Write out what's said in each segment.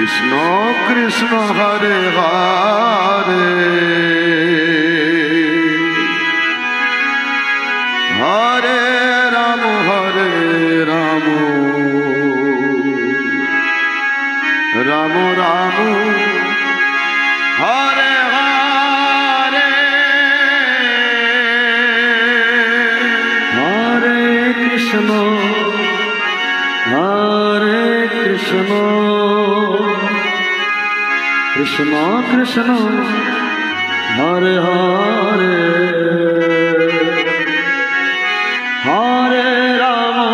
Krishna Krishna Hare Hare Hare Rama Hare Rama Rama Rama Hare Hare Hare Krishna Hare Krishna Krishna Krishna Hare Hare Hare Rama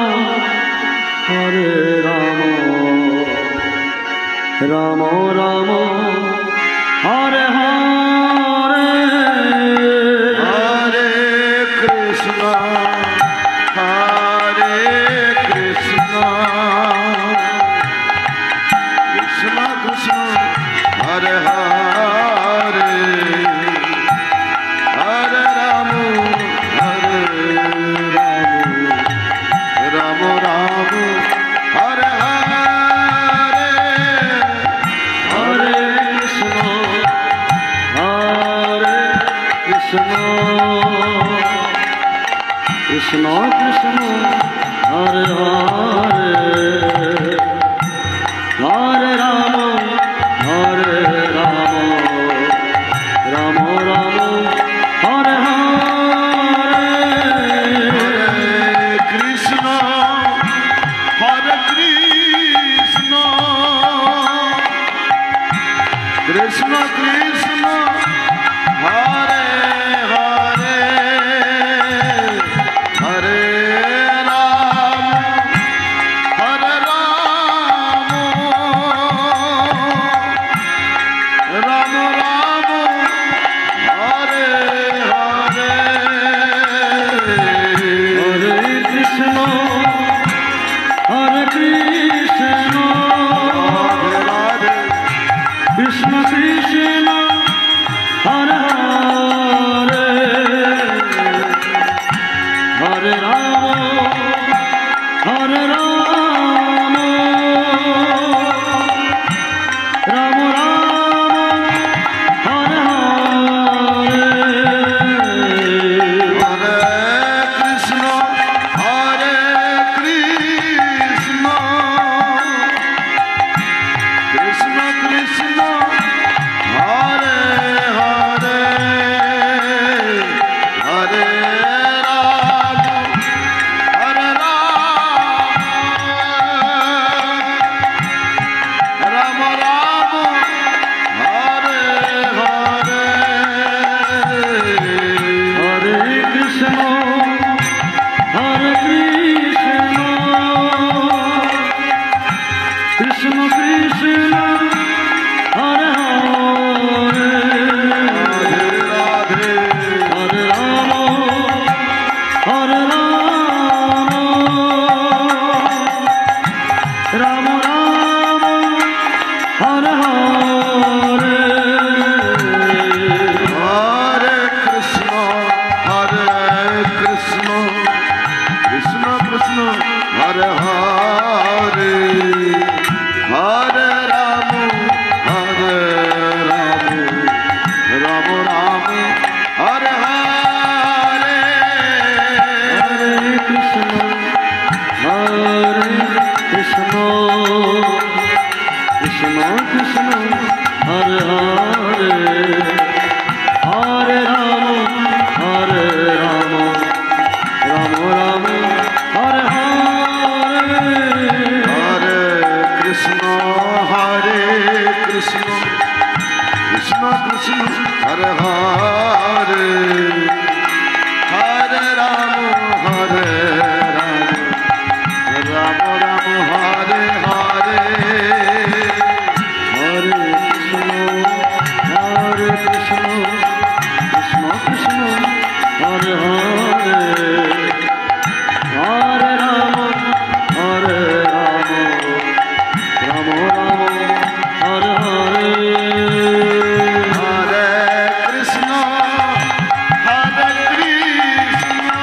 Hare Rama Rama Rama Hare Hare Hare Krishna Hare Krishna Krishna Krishna Hare Hare Hare Rama Hare Rama Rama Rama Hare Hare Hare Krishna Hare Krishna Krishna Krishna Hare Hare Hare Rama Hare Rama Rama Rama Hare Hare Hare Krishna Hare Krishna Krishna Krishna Hare Hare Hare Rama Hare Rama Rama Rama Hare Hare Hare Krishna Hare Krishna Hare Krishna Krishna Hare Hare Hare Rama Hare Rama Rama Rama Hare Hare Hare Krishna Hare Krishna Krishna Krishna Hare Hare Hare Rama Hare Rama Rama Rama Hare Hare Hare Krishna Hare Krishna Krishna Krishna Hare Hare Radhe Hare Rama Hare Rama Rama Rama Hare Hare Hare Krishna Hare Krishna Krishna Krishna Hare Hare Hare Rama Hare Rama Rama Rama Hare Hare Hare Krishna Hare Krishna Krishna Krishna Hare Hare Hare Rama Hare Rama Rama Rama Hare Hare Hare Krishna Hare Krishna Krishna Krishna Hare Hare Hare Rama Hare Rama Rama Rama Hare Hare Hare Krishna Krishna Krishna Hare Hare Hare Rama Hare Rama Rama Rama Hare Hare Hare Krishna Hare Krishna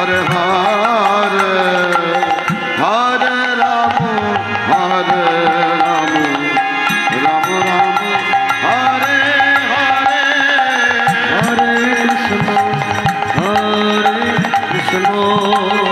Hare Hare, Hare Rama, Hare Rama, Rama Rama, Hare Hare, Hare Krishna, Hare Krishna.